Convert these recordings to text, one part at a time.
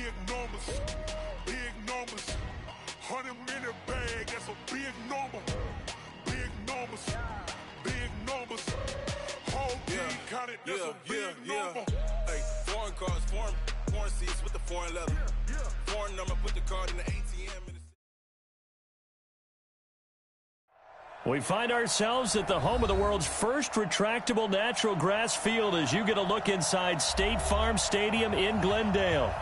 big numbers, big numbers. 100 minute bag, that's a big number. Big numbers, big numbers. Whole team counted, that's a big number. Hey, foreign cars, foreign seats with the foreign leather. Foreign number, put the card in the ATM. We find ourselves at the home of the world's first retractable natural grass field as you get a look inside State Farm Stadium in Glendale.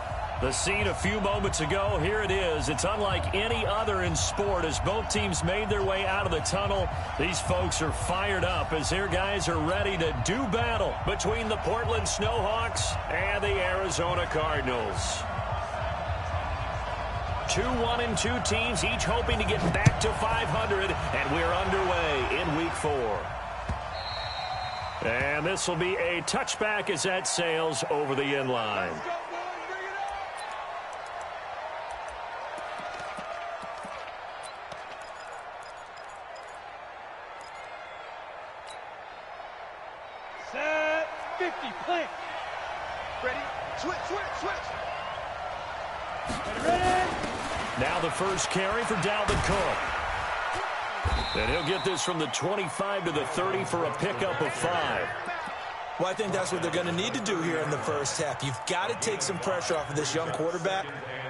The scene a few moments ago, here it is. It's unlike any other in sport as both teams made their way out of the tunnel. These folks are fired up as their guys are ready to do battle between the Portland Snowhawks and the Arizona Cardinals. 2-1-2 teams, each hoping to get back to 500, and we're underway in Week 4. And this will be a touchback as that sails over the end line. Set 50, play. Ready? Switch. Ready? Now the first carry for Dalvin Cook. And he'll get this from the 25 to the 30 for a pickup of 5. Well, I think that's what they're going to need to do here in the first half. You've got to take some pressure off of this young quarterback,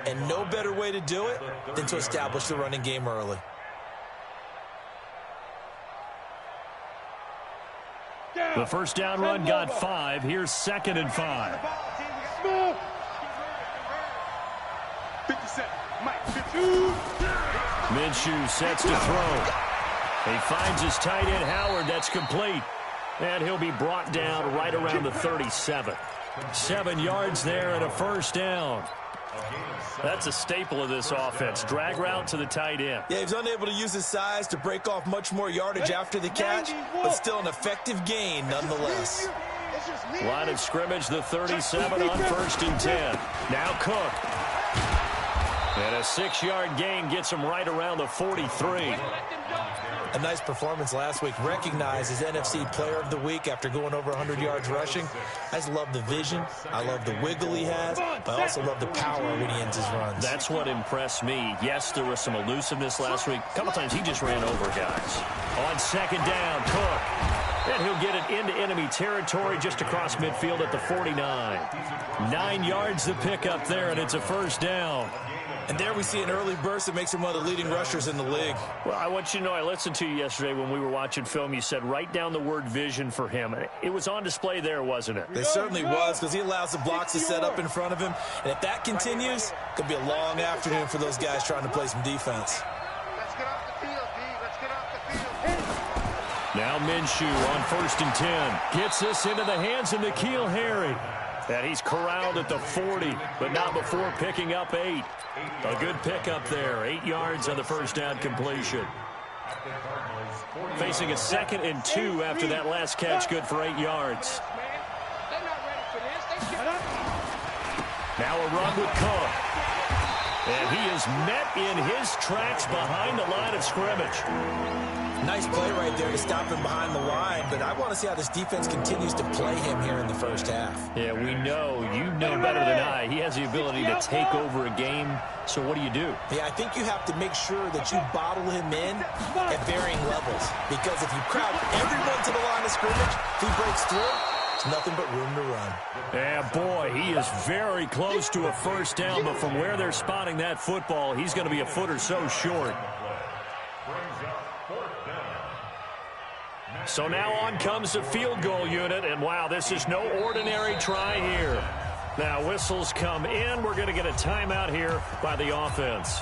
and no better way to do it than to establish the running game early. The first down run got 5. Here's 2nd and 5. Minshew sets to throw. He finds his tight end, Howard. That's complete. And he'll be brought down right around the 37. 7 yards there and a first down. That's a staple of this offense. Drag route to the tight end. Yeah, he's unable to use his size to break off much more yardage after the catch, but still an effective gain nonetheless. Line of scrimmage, the 37 on 1st and 10. Now Cook. And a 6-yard gain gets him right around the 43. A nice performance last week. Recognized as NFC Player of the Week after going over 100 yards rushing. I just love the vision. I love the wiggle he has. But I also love the power when he ends his runs. That's what impressed me. Yes, there was some elusiveness last week. A couple times he just ran over guys. On 2nd down, Cook. And he'll get it into enemy territory just across midfield at the 49. 9 yards the pickup there, and it's a first down. And there we see an early burst that makes him one of the leading rushers in the league. Well, I want you to know, I listened to you yesterday when we were watching film. You said write down the word vision for him. It was on display there, wasn't it? It certainly was, because he allows the blocks to set up in front of him. And if that continues, it could be a long afternoon for those guys trying to play some defense. Let's get off the field, D. Let's get off the field. Now Minshew on 1st and 10. Gets this into the hands of N'Keal Harry. And he's corralled at the 40, but not before picking up 8. A good pickup there. 8 yards on the first down completion. Facing a 2nd and 2 after that last catch, good for 8 yards. Now a run with Cook. And he is met in his tracks behind the line of scrimmage. Nice play right there to stop him behind the line, but I want to see how this defense continues to play him here in the first half. Yeah, we know. You know better than I. He has the ability to take over a game, so what do you do? Yeah, I think you have to make sure that you bottle him in at varying levels, because if you crowd everyone to the line of scrimmage, if he breaks through, there's nothing but room to run. Yeah, boy, he is very close to a first down, but from where they're spotting that football, he's going to be a foot or so short. So now on comes the field goal unit, and wow, this is no ordinary try here. Now whistles come in. We're going to get a timeout here by the offense.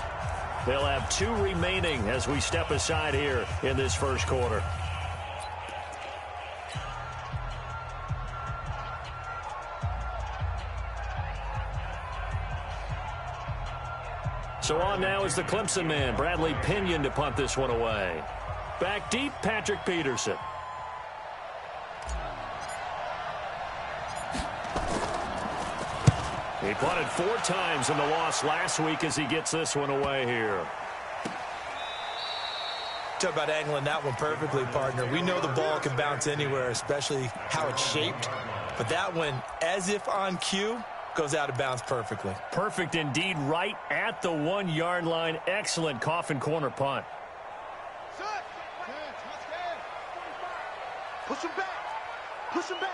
They'll have 2 remaining as we step aside here in this first quarter. So on now is the Clemson man, Bradley Pinion, to punt this one away. Back deep, Patrick Peterson. He punted 4 times in the loss last week as he gets this one away here. Talk about angling that one perfectly, partner. We know the ball can bounce anywhere, especially how it's shaped. But that one, as if on cue, Goes out of bounds perfectly. Perfect indeed, right at the 1-yard line. Excellent coffin corner punt. Push him back. Push him back.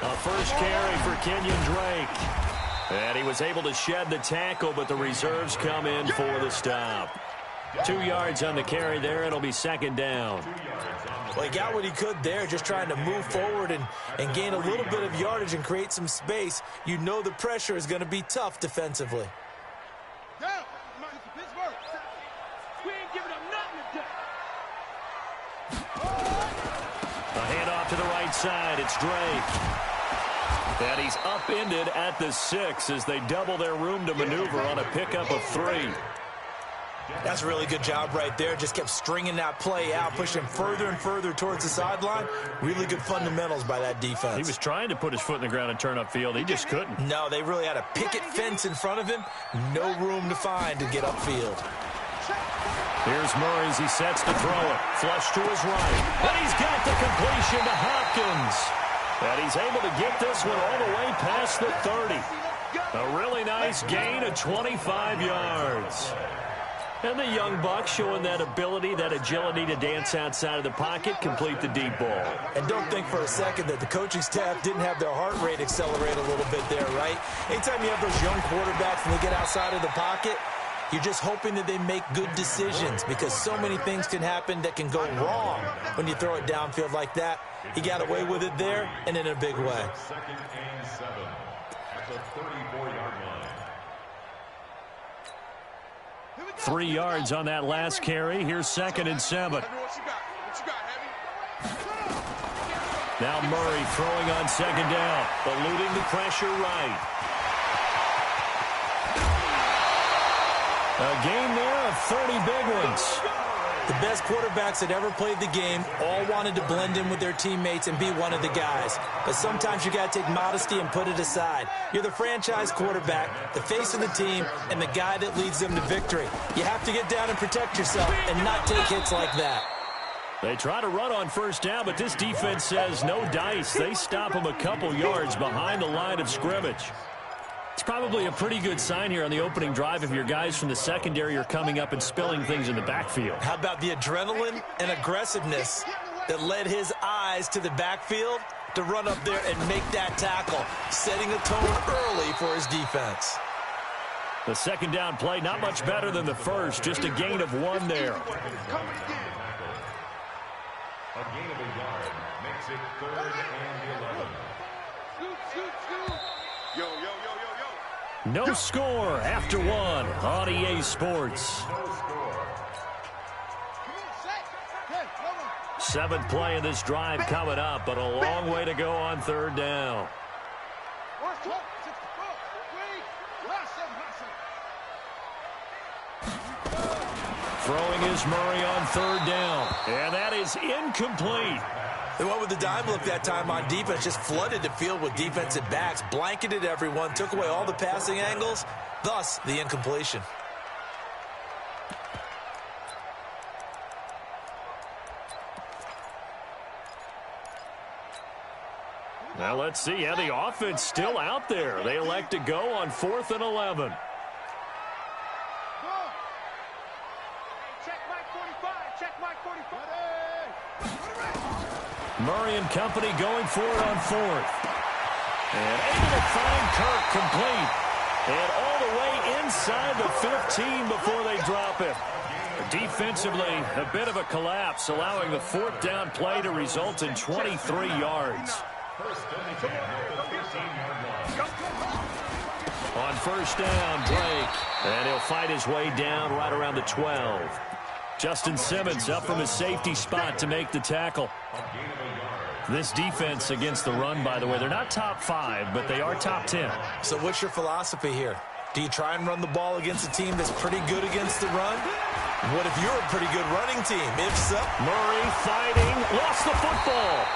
A first carry for Kenyon Drake. And he was able to shed the tackle, but the reserves come in for the stop. 2 yards on the carry there. It'll be second down. Well, he got what he could there, just trying to move forward and gain a little bit of yardage and create some space. You know the pressure is going to be tough defensively. A handoff to the right side. It's Drake. And he's upended at the 6 as they double their room to maneuver on a pickup of 3. That's a really good job right there. Just kept stringing that play out, pushing him further and further towards the sideline. Really good fundamentals by that defense. He was trying to put his foot in the ground and turn upfield. He just couldn't. No, they really had a picket fence in front of him. No room to find to get upfield. Here's Murray as he sets to throw it. Flush to his right. And he's got the completion to Hopkins. And he's able to get this one all the way past the 30. A really nice gain of 25 yards. And the young buck showing that ability, that agility to dance outside of the pocket, complete the deep ball. And don't think for a second that the coaching staff didn't have their heart rate accelerate a little bit there, right? Anytime you have those young quarterbacks and they get outside of the pocket, you're just hoping that they make good decisions because so many things can happen that can go wrong when you throw it downfield like that. He got away with it there and in a big way. 2nd and 7 at the 34-yard line. 3 yards on that last carry. Here's 2nd and 7. Now Murray throwing on 2nd down, eluding the pressure right. A gain there of 30 big ones. The best quarterbacks that ever played the game all wanted to blend in with their teammates and be one of the guys. But sometimes you got to take modesty and put it aside. You're the franchise quarterback, the face of the team, and the guy that leads them to victory. You have to get down and protect yourself and not take hits like that. They try to run on 1st down, but this defense says no dice. They stop them a couple yards behind the line of scrimmage. It's probably a pretty good sign here on the opening drive if your guys from the secondary are coming up and spilling things in the backfield. How about the adrenaline and aggressiveness that led his eyes to the backfield to run up there and make that tackle, setting a tone early for his defense. The 2nd down play, not much better than the first, just a gain of 1 there. A gain of a yard makes it 3rd and 11. No score after 1 on EA Sports. 7th play of this drive coming up, but a long way to go on 3rd down. Throwing is Murray on 3rd down, and that is incomplete. They went with the dime look that time on defense, just flooded the field with defensive backs, blanketed everyone, took away all the passing angles, thus the incompletion. Now let's see. Yeah, the offense still out there. They elect to go on 4th and 11. Murray and company going for it on 4th. And able to find Kirk complete. And all the way inside the 15 before they drop it. Defensively, a bit of a collapse, allowing the 4th down play to result in 23 yards. On 1st down, Drake. And he'll fight his way down right around the 12. Justin Simmons up from his safety spot to make the tackle. This defense against the run, by the way, they're not top 5, but they are top 10. So what's your philosophy here? Do you try and run the ball against a team that's pretty good against the run? What if you're a pretty good running team? If so, Murray fighting, lost the football.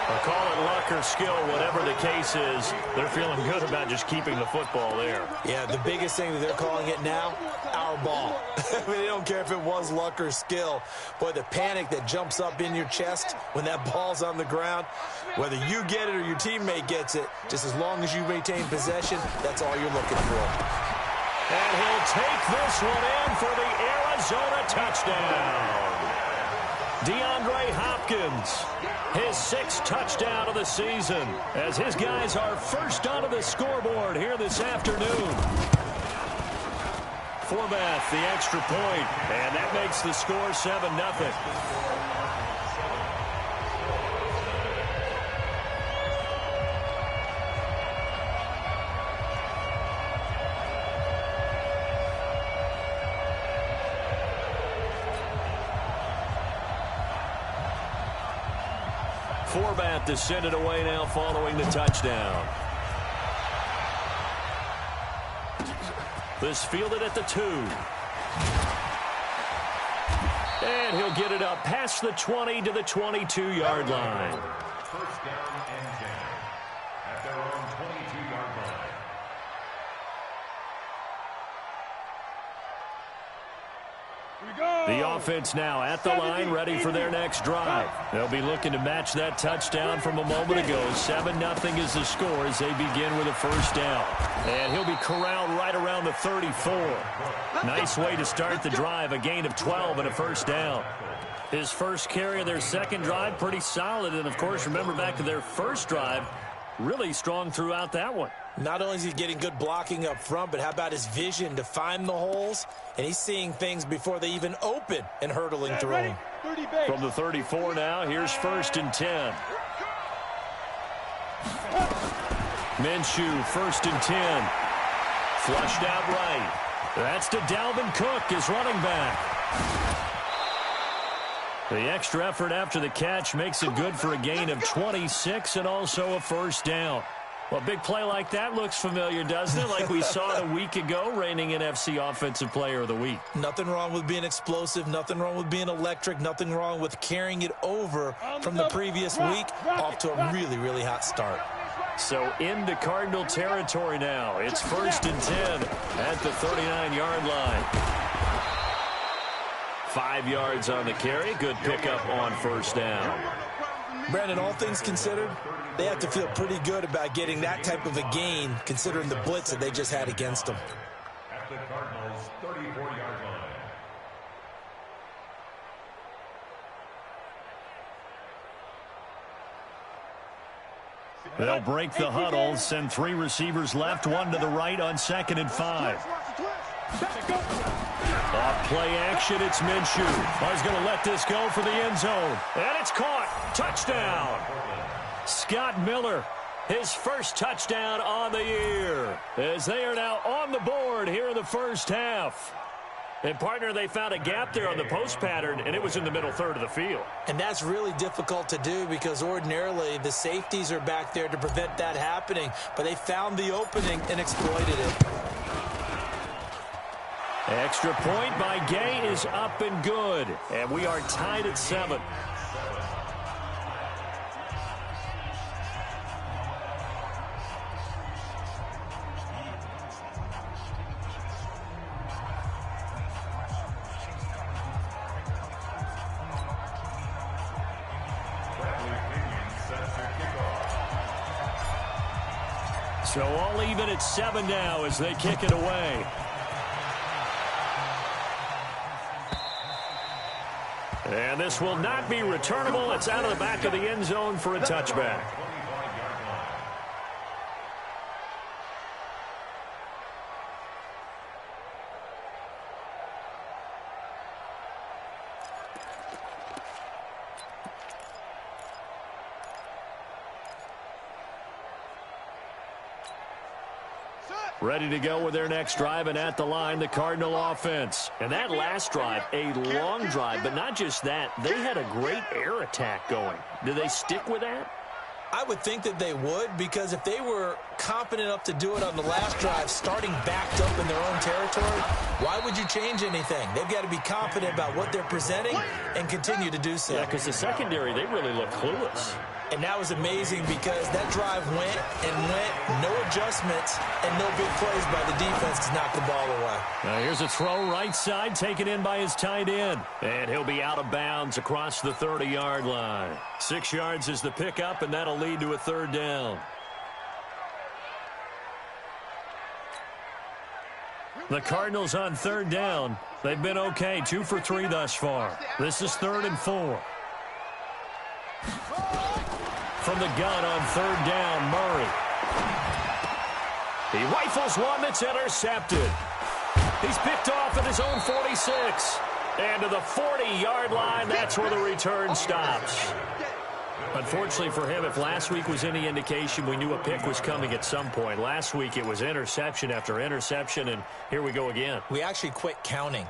Or call it luck or skill, whatever the case is, they're feeling good about just keeping the football there. Yeah, the biggest thing that they're calling it now, our ball. I mean, they don't care if it was luck or skill. Boy, the panic that jumps up in your chest when that ball's on the ground, whether you get it or your teammate gets it, just as long as you maintain possession, that's all you're looking for. And he'll take this one in for the Arizona touchdown. DeAndre Hopkins, his 6th touchdown of the season, as his guys are first onto the scoreboard here this afternoon. Forbath, the extra point, and that makes the score 7-0. Forbath to send it away now following the touchdown. This fielded at the 2. And he'll get it up past the 20 to the 22-yard line. First down and 10 at their own 22-yard line. The offense now at the line, ready for their next drive. They'll be looking to match that touchdown from a moment ago. 7-0 is the score as they begin with a first down. And he'll be corralled right around the 34. Nice way to start the drive, a gain of 12 and a first down. His first carry of their second drive, pretty solid. And, of course, remember back to their first drive, really strong throughout that one. Not only is he getting good blocking up front, but how about his vision to find the holes? And he's seeing things before they even open and hurtling through them. From the 34 now, here's 1st and 10. Minshew, 1st and 10. Flushed out right. That's to Dalvin Cook, his running back. The extra effort after the catch makes it good for a gain of 26 and also a first down. Well, a big play like that looks familiar, doesn't it? Like we saw it a week ago, reigning NFC Offensive Player of the Week. Nothing wrong with being explosive. Nothing wrong with being electric. Nothing wrong with carrying it over from the previous week off to a really, really hot start. So into Cardinal territory now. It's 1st and 10 at the 39-yard line. 5 yards on the carry. Good pickup on first down. Brandon, all things considered, they have to feel pretty good about getting that type of a gain, considering the blitz that they just had against them. At the Cardinals' 34-yard line. They'll break the huddle, send 3 receivers left, 1 to the right on 2nd and 5. Off play action, it's Minshew. He's going to let this go for the end zone. And it's caught. Touchdown. Scott Miller, his first touchdown on the year, as they are now on the board here in the first half. And, partner, they found a gap there on the post pattern, and it was in the middle third of the field. And that's really difficult to do because ordinarily the safeties are back there to prevent that happening. But they found the opening and exploited it. Extra point by Gay is up and good. And we are tied at 7. So all even at 7 now as they kick it away. And this will not be returnable. It's out of the back of the end zone for a touchback. Ready to go with their next drive, and at the line, the Cardinal offense. And that last drive, a long drive, but not just that. They had a great air attack going. Do they stick with that? I would think that they would, because if they were confident enough to do it on the last drive, starting backed up in their own territory, Why would you change anything? They've got to be confident about what they're presenting and continue to do so. Yeah, because the secondary, they really look clueless. And that was amazing because that drive went and went, no adjustments, and no big plays by the defense to knock the ball away. Now here's a throw right side, taken in by his tight end. And he'll be out of bounds across the 30-yard line. 6 yards is the pickup, and that'll lead to a third down. The Cardinals on third down. They've been okay, 2 for 3 thus far. This is 3rd and 4. From the gun on third down, Murray. He rifles one that's intercepted. He's picked off at his own 46. And to the 40-yard line, that's where the return stops. Unfortunately for him, if last week was any indication, we knew a pick was coming at some point. Last week it was interception after interception, and here we go again. We actually quit counting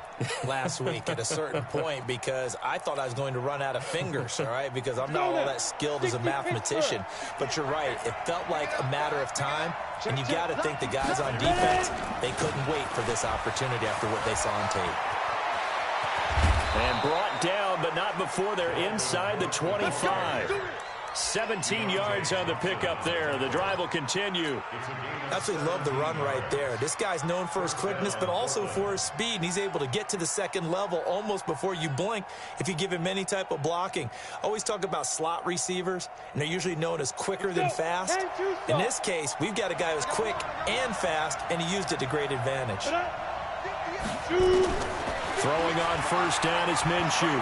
last week at a certain point because I thought I was going to run out of fingers, all right, because I'm not all that skilled as a mathematician. But you're right. It felt like a matter of time, and you got to think the guys on defense, they couldn't wait for this opportunity after what they saw on tape. And brought down, but not before they're inside the 25. 17 yards on the pickup there. The drive will continue. Absolutely love the run right there. This guy's known for his quickness, but also for his speed. And he's able to get to the second level almost before you blink if you give him any type of blocking. I always talk about slot receivers, and they're usually known as quicker than fast. In this case, we've got a guy who's quick and fast, and he used it to great advantage. Throwing on first down is Minshew.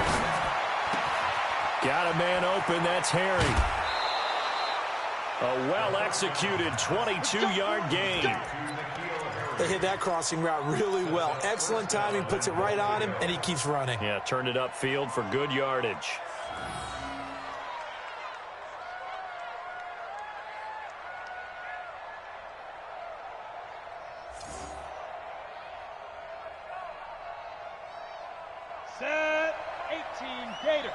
Got a man open, that's Harry. A well-executed 22-yard gain. They hit that crossing route really well. Excellent timing, puts it right on him, and he keeps running. Yeah, turned it upfield for good yardage. Set 18 Gator.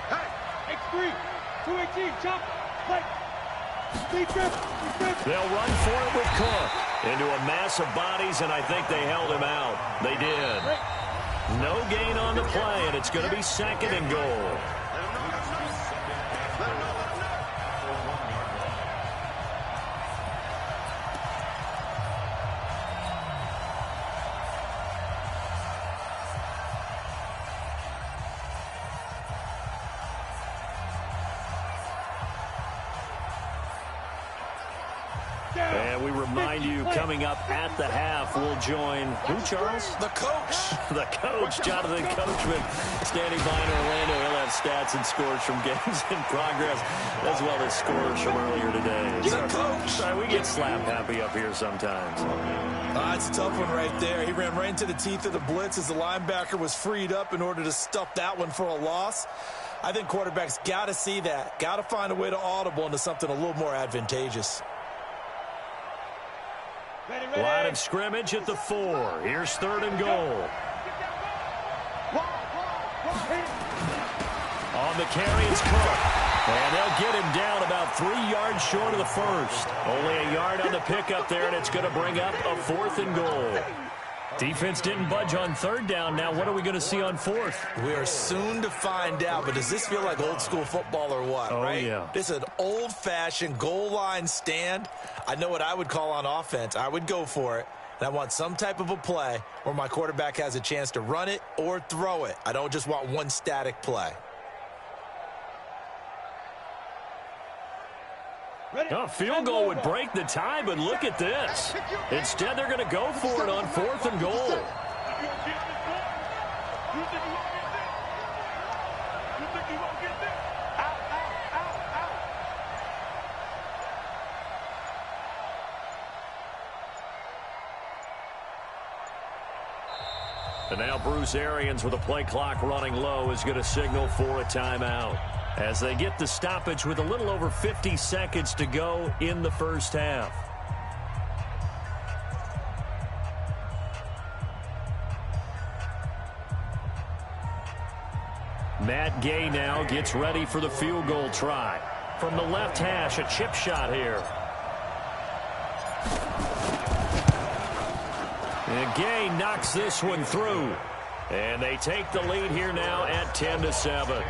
Hey, X3, 218, jump, play. They'll run for it with Cook. Into a mass of bodies, and I think they held him out. They did. No gain on the play, and it's going to be 2nd and goal. And we remind you, coming up at the half, we'll join who, Charles? The coach. The coach, Jonathan Coachman, standing by in Orlando. He'll have stats and scores from games in progress, as well as scores from earlier today. The coach. Sorry, we get slap happy up here sometimes. It's a tough one right there. He ran right into the teeth of the blitz as the linebacker was freed up in order to stuff that one for a loss. I think quarterbacks got to see that. Got to find a way to audible into something a little more advantageous. Line of scrimmage at the 4. Here's 3rd and goal. On the carry, it's Cook. And they'll get him down about 3 yards short of the first. Only a yard on the pickup there, and it's going to bring up a 4th and goal. Defense didn't budge on 3rd down. Now what are we going to see on 4th? We are soon to find out, but does this feel like old school football or what, right? Yeah. This is an old-fashioned goal line stand. I know what I would call on offense. I would go for it, and I want some type of a play where my quarterback has a chance to run it or throw it. I don't just want one static play. A field goal would break the tie, but look at this. Instead, they're going to go for it on 4th and goal. And now Bruce Arians, with the play clock running low, is going to signal for a timeout as they get the stoppage with a little over 50 seconds to go in the first half. Matt Gay now gets ready for the field goal try. From the left hash, a chip shot here. And Gay knocks this one through. And they take the lead here now at 10-7.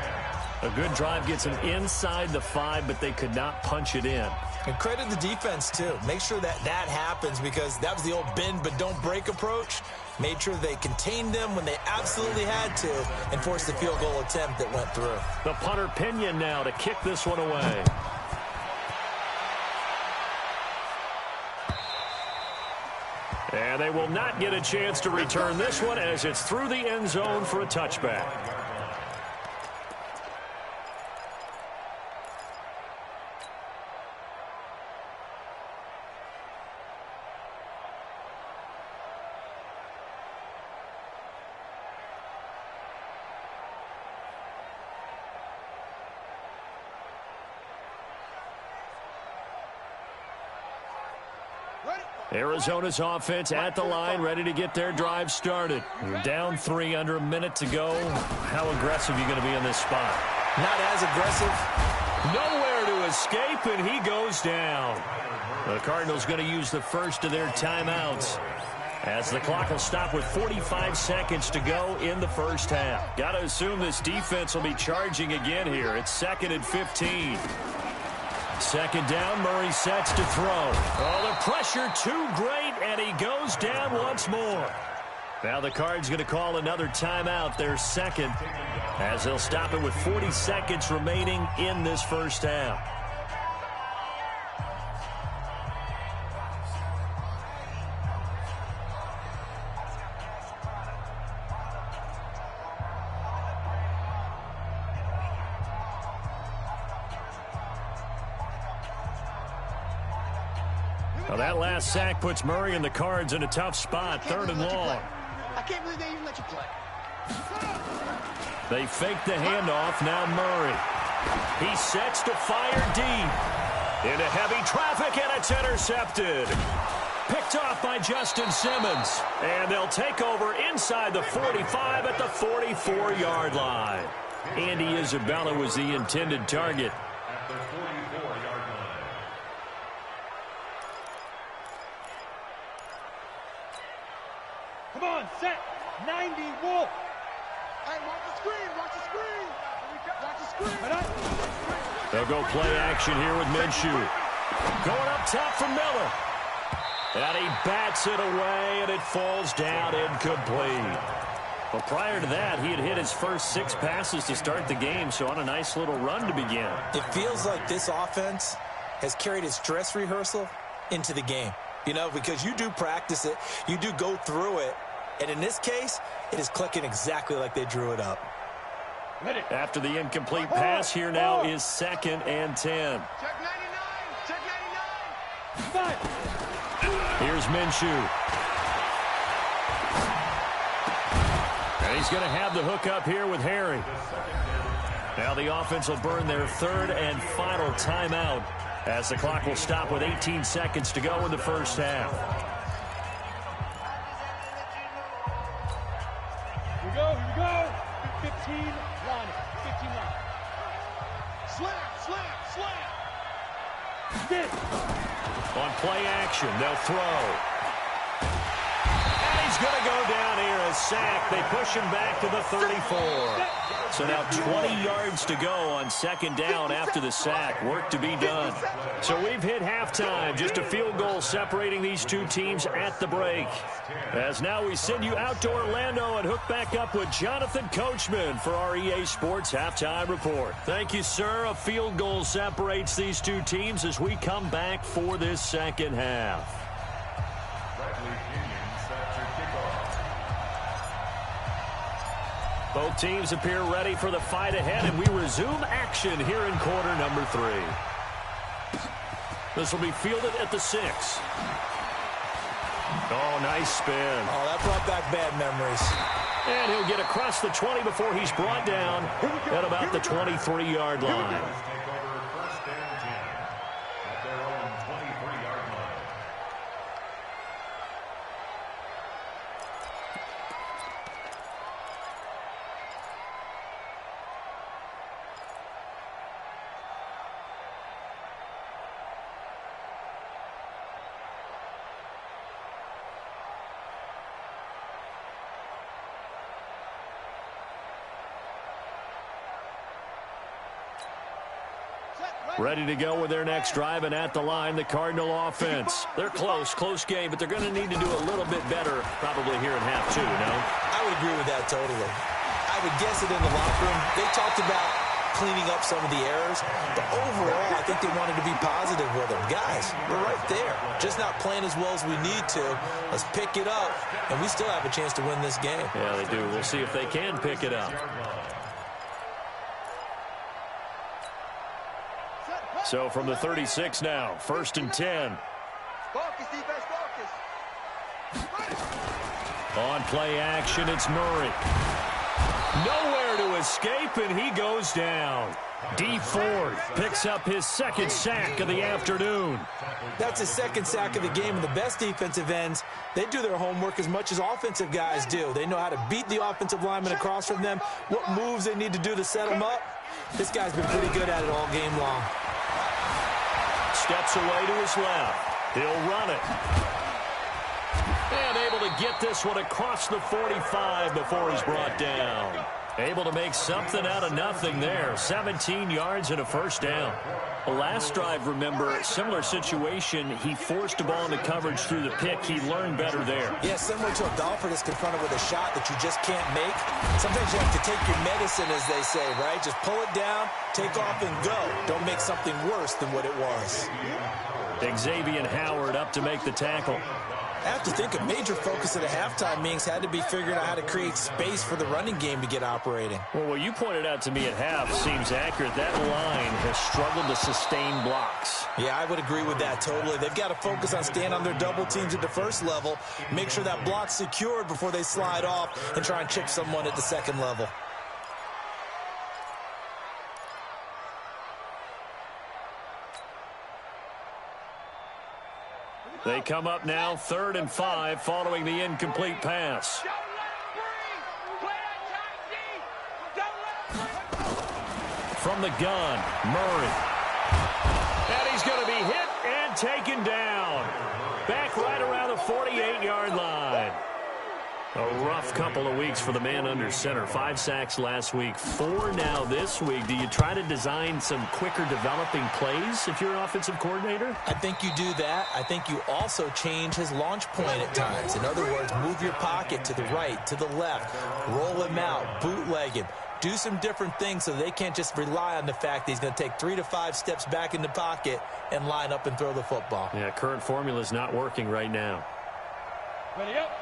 A good drive gets them inside the 5, but they could not punch it in. And credit the defense, too. Make sure that happens, because that was the old bend but don't break approach. Made sure they contained them when they absolutely had to and forced the field goal attempt that went through. The punter Pinion now to kick this one away. And they will not get a chance to return this one as it's through the end zone for a touchback. Arizona's offense at the line, ready to get their drive started. You're down 3, under a minute to go. How aggressive are you going to be in this spot? Not as aggressive. Nowhere to escape, and he goes down. The Cardinals going to use the first of their timeouts, as the clock will stop with 45 seconds to go in the first half. Got to assume this defense will be charging again here. It's 2nd and 15. Second down, Murray sets to throw. Oh, the pressure too great, and he goes down once more. Now the Cards going to call another timeout, their second, as they'll stop it with 40 seconds remaining in this first half. Well, that last sack puts Murray and the Cards in a tough spot, 3rd and long. I can't believe they even let you play. They fake the handoff, now Murray. He sets to fire deep. Into heavy traffic, and it's intercepted. Picked off by Justin Simmons. And they'll take over inside the 45 at the 44-yard line. Andy Isabella was the intended target. At the 44-yard line. Come on, set. 90, Wolf. Hey, watch the screen. Watch the screen. Watch the screen. They'll go play action here with Minshew. Going up top for Miller. And he bats it away, and it falls down incomplete. Well, prior to that, he had hit his first 6 passes to start the game, so on a nice little run to begin. It feels like this offense has carried its dress rehearsal into the game. You know, because you do practice it, you do go through it, and in this case, it is clicking exactly like they drew it up. After the incomplete pass, here now is 2nd and 10. Check 99. Check 99. Here's Minshew. And he's going to have the hook up here with Harry. Now the offense will burn their 3rd and final timeout, as the clock will stop with 18 seconds to go in the first half. Here we go. 15 line. 15 line. Slam. Get. On play action, they'll throw. And he's going to go down here, a sack. They push him back to the 34. So now 20 yards to go on 2nd down after the sack. Work to be done. So we've hit halftime. Just a field goal separating these two teams at the break. As now we send you out to Orlando and hook back up with Jonathan Coachman for our EA Sports Halftime Report. Thank you, sir. A field goal separates these two teams as we come back for this second half. Both teams appear ready for the fight ahead, and we resume action here in quarter number 3. This will be fielded at the 6. Oh, nice spin. Oh, that brought back bad memories. And he'll get across the 20 before he's brought down at about the 23-yard line. Ready to go with their next drive, and at the line, the Cardinal offense. They're close game, but they're going to need to do a little bit better probably here in half two, no? I would agree with that totally. I would guess it in the locker room. They talked about cleaning up some of the errors, but overall, I think they wanted to be positive with them. Guys, we're right there. Just not playing as well as we need to. Let's pick it up, and we still have a chance to win this game. Yeah, they do. We'll see if they can pick it up. So from the 36 now, 1st and 10. Focus, defense, focus. On play action, it's Murray. Nowhere to escape, and he goes down. D. Ford picks up his 2nd sack of the afternoon. That's his 2nd sack of the game, and the best defensive ends, they do their homework as much as offensive guys do. They know how to beat the offensive lineman across from them, what moves they need to do to set them up. This guy's been pretty good at it all game long. Steps away to his left. He'll run it. And able to get this one across the 45 before he's brought down. Able to make something out of nothing there. 17 yards and a 1st down. The last drive, remember, similar situation. He forced the ball into coverage through the pick. He learned better there. Yeah, similar to a golfer that's confronted with a shot that you just can't make. Sometimes you have to take your medicine, as they say, right? Just pull it down, take off, and go. Don't make something worse than what it was. Xavier Howard up to make the tackle. I have to think a major focus at a halftime means had to be figuring out how to create space for the running game to get operating. Well, what you pointed out to me at half seems accurate. That line has struggled to sustain blocks. Yeah, I would agree with that totally. They've got to focus on staying on their double teams at the 1st level, make sure that block's secured before they slide off and try and chip someone at the 2nd level. They come up now 3rd and 5 following the incomplete pass. From the gun, Murray. And he's going to be hit and taken down. Back right around the 48-yard line. A rough couple of weeks for the man under center. 5 sacks last week, 4 now this week. Do you try to design some quicker developing plays if you're an offensive coordinator? I think you do that. I think you also change his launch point at times. In other words, move your pocket to the right, to the left, roll him out, bootleg him. Do some different things so they can't just rely on the fact that he's going to take 3 to 5 steps back in the pocket and line up and throw the football. Yeah, current formula is not working right now.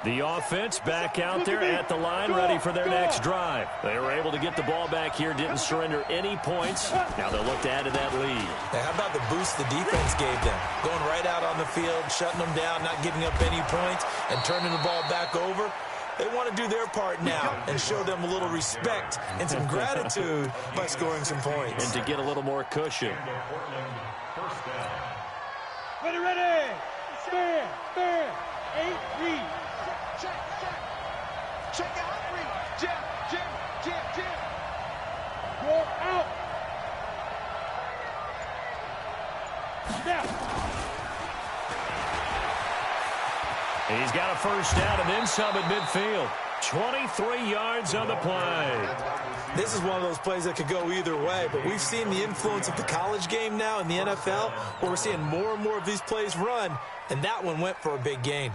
The offense back out there at the line, ready for their next drive. They were able to get the ball back here, didn't surrender any points. Now they'll look to add to that lead. Now, how about the boost the defense gave them? Going right out on the field, shutting them down, not giving up any points, and turning the ball back over. They want to do their part now and show them a little respect and some gratitude by scoring some points. And to get a little more cushion. Ready. Spin. 8, read. Check out, read. Jim. Go out. Snap. He's got a 1st down and then some at midfield. 23 yards on the play. This is one of those plays that could go either way, but we've seen the influence of the college game now in the NFL, where we're seeing more and more of these plays run, and that one went for a big gain.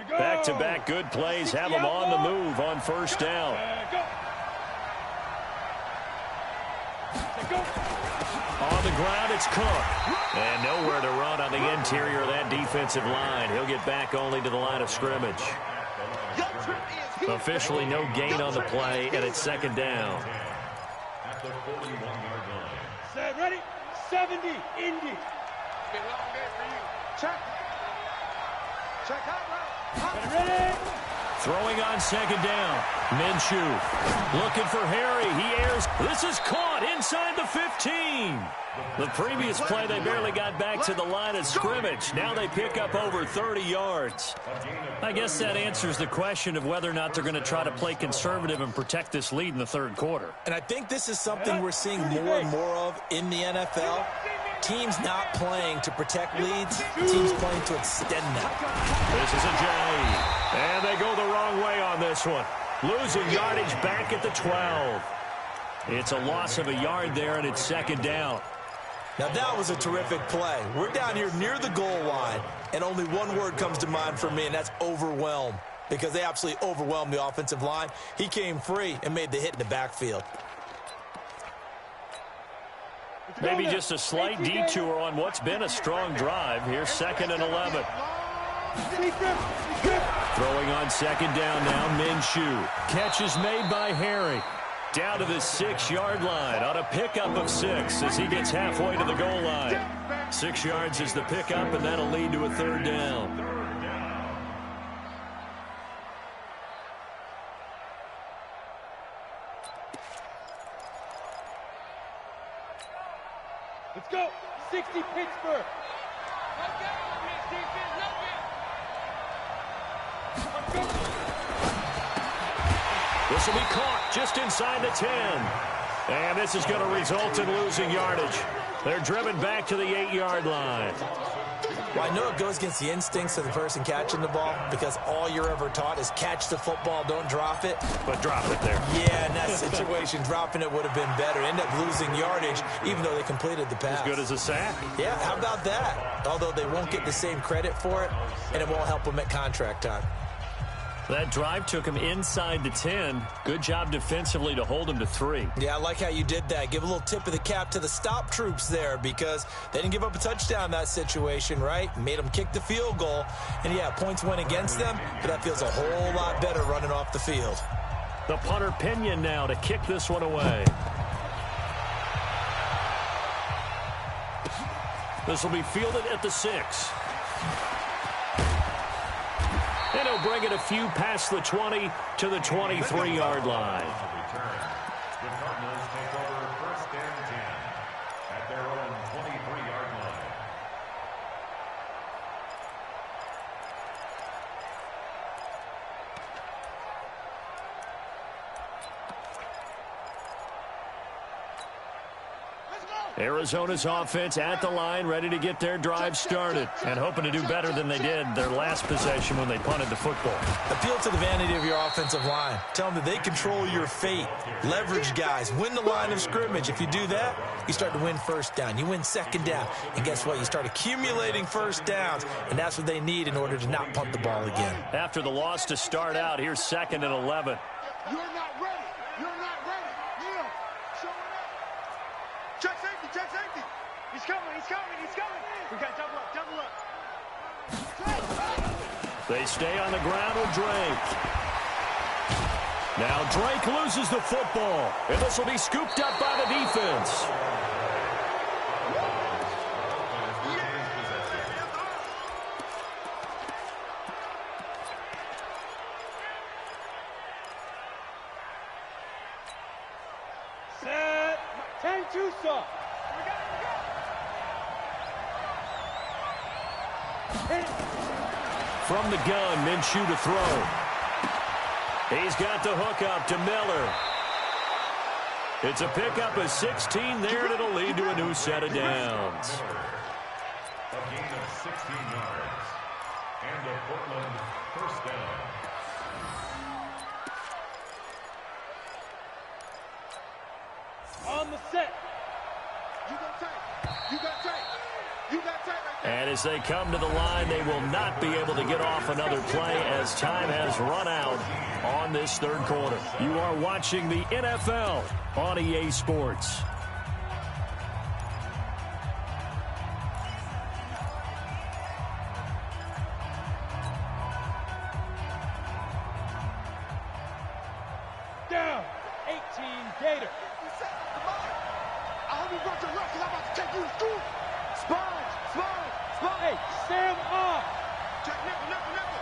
Back-to-back good plays have them on the move on 1st down. On the ground, it's Cook. And nowhere to run on the interior of that defensive line. He'll get back only to the line of scrimmage. Officially no gain on the play, and it's 2nd down. At the 41-yard line. Set, ready. 70, Indy. It's been a long day for you. Check out, right. Ready. Throwing on 2nd down. Minshew looking for Harry. He airs. This is caught inside the 15. The previous play, they barely got back to the line of scrimmage. Now they pick up over 30 yards. I guess that answers the question of whether or not they're going to try to play conservative and protect this lead in the 3rd quarter. And I think this is something we're seeing more and more of in the NFL. Teams not playing to protect leads, teams playing to extend them. This is a J. And they go the wrong way on this one. Losing yardage back at the 12. It's a loss of a yard there, and it's second down. Now, that was a terrific play. We're down here near the goal line, and only one word comes to mind for me, and that's overwhelm, because they absolutely overwhelmed the offensive line. He came free and made the hit in the backfield. Maybe just a slight detour on what's been a strong drive. Here's 2nd and 11. Throwing on second down now, Minshew. Catch is made by Harry. Down to the 6-yard line on a pickup of 6 as he gets halfway to the goal line. 6 yards is the pickup, and that'll lead to a third down. Let's go. 60 Pittsburgh. This will be caught just inside the 10. And this is going to result in losing yardage. They're driven back to the 8-yard line. Well, I know it goes against the instincts of the person catching the ball, because all you're ever taught is catch the football, don't drop it. But drop it there. Yeah, in that situation, dropping it would have been better. End up losing yardage, even though they completed the pass. As good as a sack. Yeah, how about that? Although they won't get the same credit for it, and it won't help them at contract time. That drive took him inside the 10. Good job defensively to hold him to 3. Yeah, I like how you did that. Give a little tip of the cap to the stop troops there, because they didn't give up a touchdown in that situation, right? Made them kick the field goal. And, yeah, points went against them, but that feels a whole lot better running off the field. The punter Pinion now to kick this one away. This will be fielded at the 6. And he'll bring it a few past the 20 to the 23-yard line. The Cardinals take over 1st and 10 at their own 23-yard line. Arizona's offense at the line, ready to get their drive started, and hoping to do better than they did their last possession when they punted the football. Appeal to the vanity of your offensive line. Tell them that they control your fate. Leverage guys. Win the line of scrimmage. If you do that, you start to win first down. You win second down. And guess what? You start accumulating first downs, and that's what they need in order to not punt the ball again. After the loss to start out, here's 2nd and 11. You're not ready. You're not ready. Neil, show it up. Check safety, check safety. He's coming, he's coming, he's coming. We got double up, double up. They stay on the ground with Drake. Now Drake loses the football, and this will be scooped up by the defense. Set. 10-2 soft. From the gun, Minshew to throw. He's got the hook up to Miller. It's a pickup of 16 there, and it'll lead to a new set of downs. A gain of 16 yards. And a Portland first down. On the set. You got tape. You got tape. You got tape right there. And as they come to the line, they will not be able to get off another play as time has run out on this third quarter. You are watching the NFL on EA Sports. Down. 18 Gator. I hope you brought your luck, because I'm about to take you to school. Sponge, sponge, sponge. Hey, Sam off. Check nickel, nickel, nickel.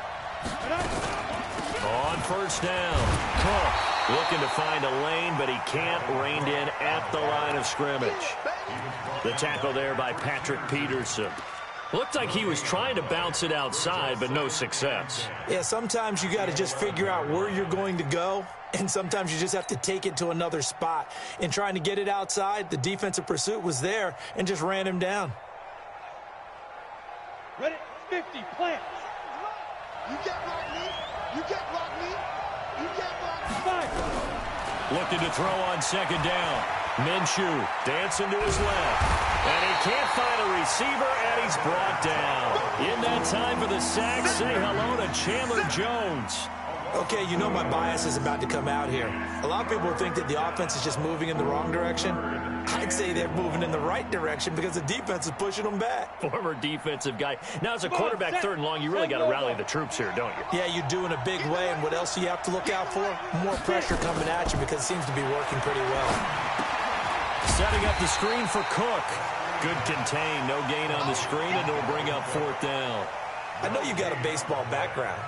On first down, Cook looking to find a lane, but he can't. Reined in at the line of scrimmage. The tackle there by Patrick Peterson. Looked like he was trying to bounce it outside, but no success. Yeah, sometimes you got to just figure out where you're going to go And sometimes you just have to take it to another spot. In trying to get it outside, the defensive pursuit was there and just ran him down. Ready? 50, plant. You get blocked me. You get blocked me. You get blocked me. Fire. Looking to throw on second down. Minshew dancing to his left. And he can't find a receiver, and he's brought down. In that time for the sack, say hello to Chandler Jones. Okay, you know my bias is about to come out here. A lot of people think that the offense is just moving in the wrong direction. I'd say they're moving in the right direction because the defense is pushing them back. Former defensive guy. Now, as a quarterback, third and long, you really got to rally the troops here, don't you? Yeah, you do in a big way, and what else do you have to look out for? More pressure coming at you because it seems to be working pretty well. Setting up the screen for Cook. Good contain, no gain on the screen, and it'll bring up fourth down. I know you got a baseball background,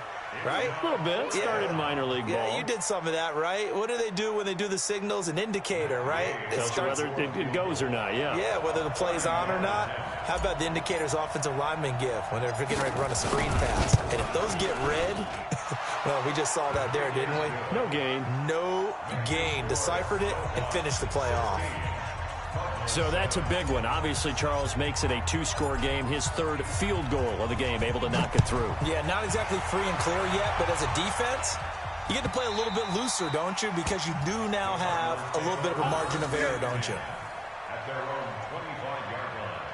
right? A little bit. Started minor league ball. Yeah, you did some of that, right? What do they do when they do the signals? An indicator, right? Tells you whether it goes or not, yeah. Yeah, whether the play's on or not. How about the indicators offensive linemen give when they're getting ready to run a screen pass? And if those get red, well, we just saw that there, didn't we? No gain. No gain. Deciphered it and finished the play off. So that's a big one. Obviously, Charles makes it a two-score game. His third field goal of the game, able to knock it through. Yeah, not exactly free and clear yet, but as a defense, you get to play a little bit looser, don't you? Because you do now have a little bit of a margin of error, don't you? At their own 25-yard line.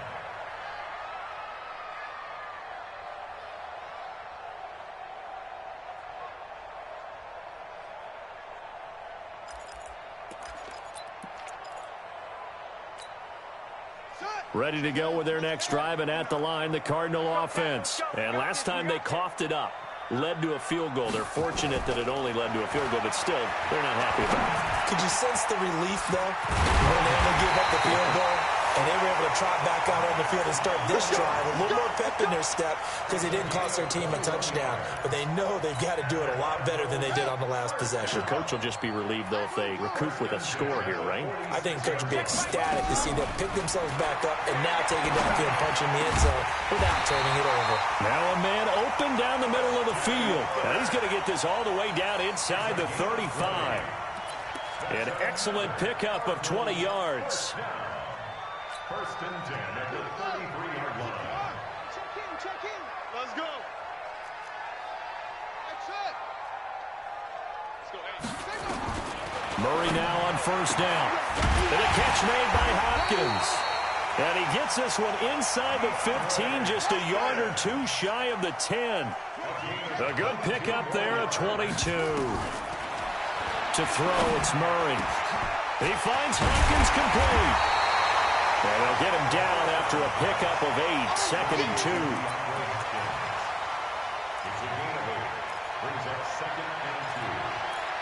Ready to go with their next drive, and at the line, the Cardinal offense. And last time they coughed it up, led to a field goal. They're fortunate that it only led to a field goal, but still, they're not happy about it. Could you sense the relief, though, when they only give up the field goal? And they were able to trot back out on the field and start this drive. A little more pep in their step because it didn't cost their team a touchdown. But they know they've got to do it a lot better than they did on the last possession. The coach will just be relieved, though, if they recoup with a score here, right? I think the coach will be ecstatic to see them pick themselves back up and now take it downfield and punch in the end zone without turning it over. Now a man open down the middle of the field. And he's going to get this all the way down inside the 35. An excellent pickup of 20 yards. First and 10 at the 33-yard line. Check in. Let's go. That's it. Let's go. Murray now on first down. And a catch made by Hopkins. And he gets this one inside the 15, just a yard or two shy of the 10. A good pickup there at 22. To throw, it's Murray. He finds Hopkins complete. And they'll get him down after a pickup of 8, second and 2. It's a gain of 8. Brings up second and 2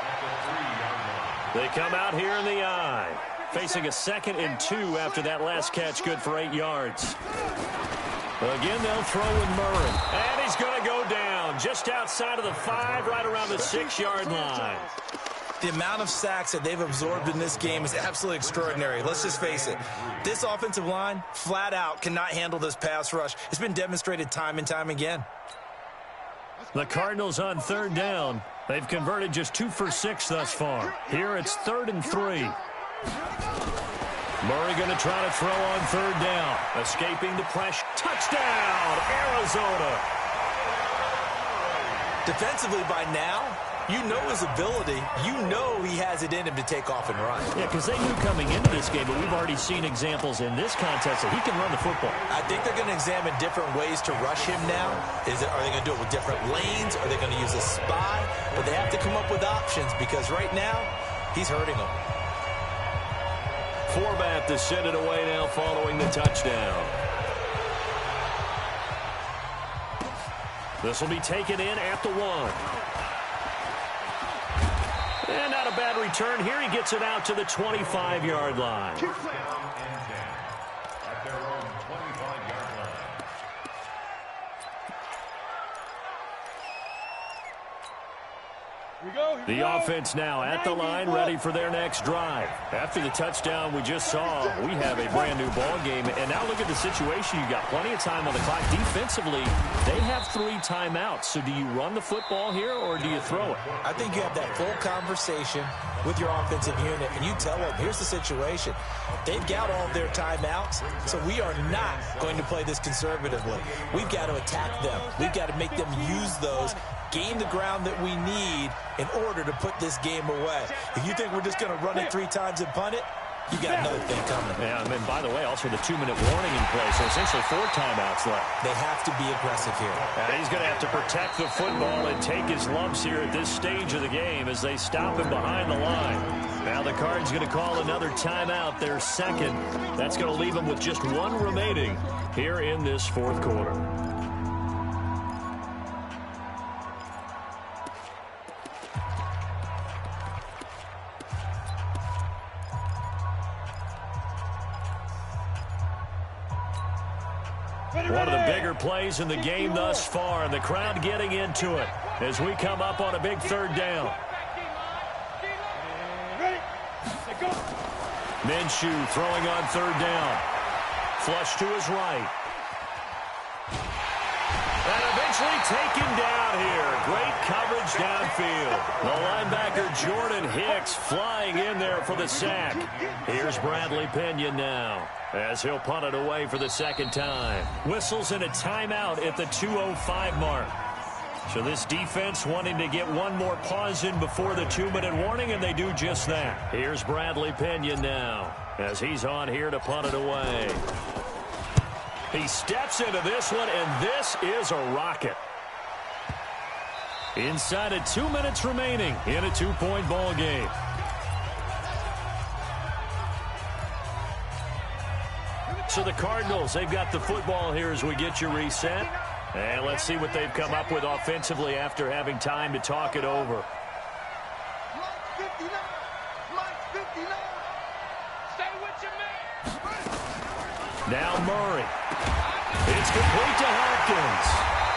at the 3-yard line. They come out here in the I, facing a second and 2 after that last catch, good for 8 yards. Again, they'll throw with Murray. And he's going to go down just outside of the 5, right around the 6-yard line. The amount of sacks that they've absorbed in this game is absolutely extraordinary. Let's just face it. This offensive line, flat out, cannot handle this pass rush. It's been demonstrated time and time again. The Cardinals on third down. They've converted just 2 for 6 thus far. Here it's 3rd and 3. Murray going to try to throw on third down. Escaping the pressure. Touchdown, Arizona. Defensively by now, you know his ability. You know he has it in him to take off and run. Yeah, because they knew coming into this game, but we've already seen examples in this contest that he can run the football. I think they're going to examine different ways to rush him now. Are they going to do it with different lanes? Are they going to use a spy? But they have to come up with options because right now, he's hurting them. Forbat to send it away now following the touchdown. This will be taken in at the 1. And not a bad return here. He gets it out to the 25-yard line. At their own 25-yard line. The offense now at the line, ready for their next drive. After the touchdown we just saw, we have a brand new ball game. And now look at the situation. You've got plenty of time on the clock. Defensively, they have 3 timeouts. So do you run the football here or do you throw it? I think you have that full conversation with your offensive unit, and you tell them, here's the situation. They've got all of their timeouts, so we are not going to play this conservatively. We've got to attack them. We've got to make them use those, gain the ground that we need in order to put this game away. If you think we're just going to run it 3 times and punt it, you got another thing coming. Yeah, and by the way, also the 2-minute warning in place, so essentially 4 timeouts left. They have to be aggressive here. And he's going to have to protect the football and take his lumps here at this stage of the game as they stop him behind the line. Now the Cards going to call another timeout, their second. That's going to leave them with just 1 remaining here in this 4th quarter. One of the bigger plays in the game thus far, and the crowd getting into it as we come up on a big 3rd down. Minshew throwing on 3rd down. Flush to his right. And eventually taken down here. Great coverage downfield. The linebacker Jordan Hicks flying in there for the sack. Here's Bradley Pinion now as he'll punt it away for the 2nd time. Whistles and a timeout at the 2:05 mark. So this defense wanting to get 1 more pause in before the 2-minute warning, and they do just that. Here's Bradley Pinion now as he's on here to punt it away. He steps into this one, and this is a rocket. Inside of 2 minutes remaining in a 2-point ball game. So the Cardinals, they've got the football here as we get you reset. And let's see what they've come up with offensively after having time to talk it over. Now Murray. It's complete to Hopkins.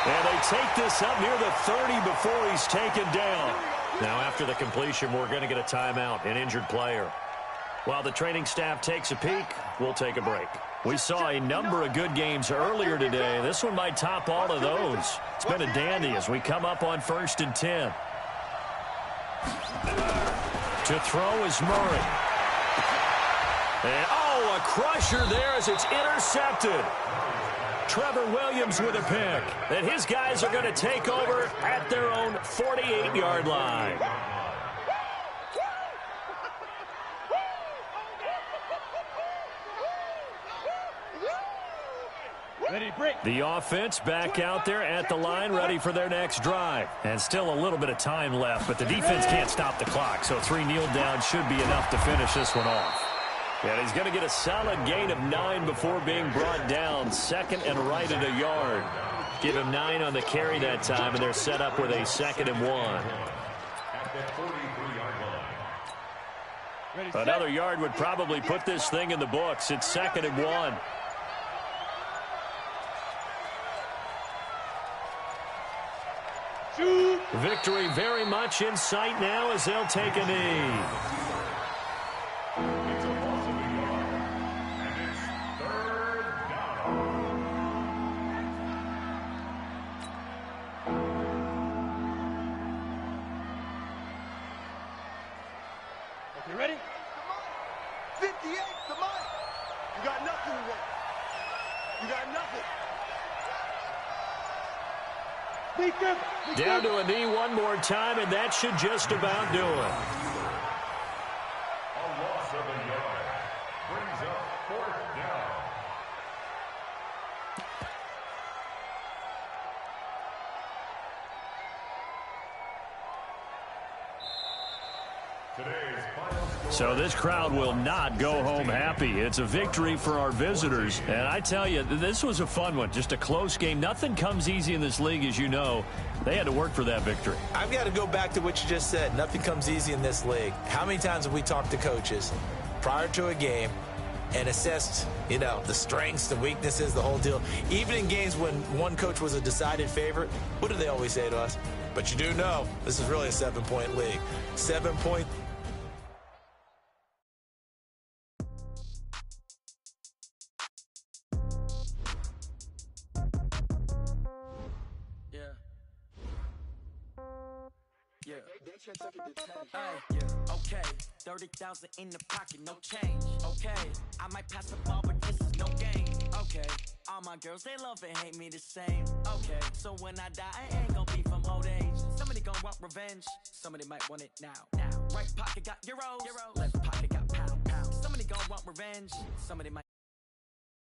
And they take this up near the 30 before he's taken down. Now after the completion, we're going to get a timeout, an injured player. While the training staff takes a peek, we'll take a break. We saw a number of good games earlier today. This one might top all of those. It's been a dandy as we come up on 1st and 10. To throw is Murray. And, a crusher there as it's intercepted. Trevor Williams with a pick. And his guys are going to take over at their own 48-yard line. The offense back out there at the line, ready for their next drive. And still a little bit of time left, but the defense can't stop the clock, so 3 kneel downs should be enough to finish this one off. And he's going to get a solid gain of 9 before being brought down. 2nd and right at a yard. Give him 9 on the carry that time, and they're set up with a 2nd and 1. Another yard would probably put this thing in the books. It's 2nd and 1. Victory very much in sight now as they'll take a knee. It's a loss of a yard, and it's 3rd down. Okay, ready? 58, the mic. You got nothing to work. You got nothing. Down to a knee one more time, and that should just about do it. A loss of a yard brings up 4th down. Today's final score. So this crowd will not go home happy. It's a victory for our visitors. And I tell you, this was a fun one. Just a close game. Nothing comes easy in this league, as you know. They had to work for that victory. I've got to go back to what you just said. Nothing comes easy in this league. How many times have we talked to coaches prior to a game, and assessed, the strengths, the weaknesses, the whole deal. Even in games when one coach was a decided favorite, what do they always say to us? But you do know this is really a 7-point league. 7-point. Okay, 30,000 in the pocket, no change. Okay, I might pass the ball, but this is no game. Okay, all my girls, they love and hate me the same. Okay, so when I die, I ain't gonna be from old age. Somebody gonna want revenge, somebody might want it now. Right pocket got euros, left pocket got pound. Somebody gonna want revenge, somebody might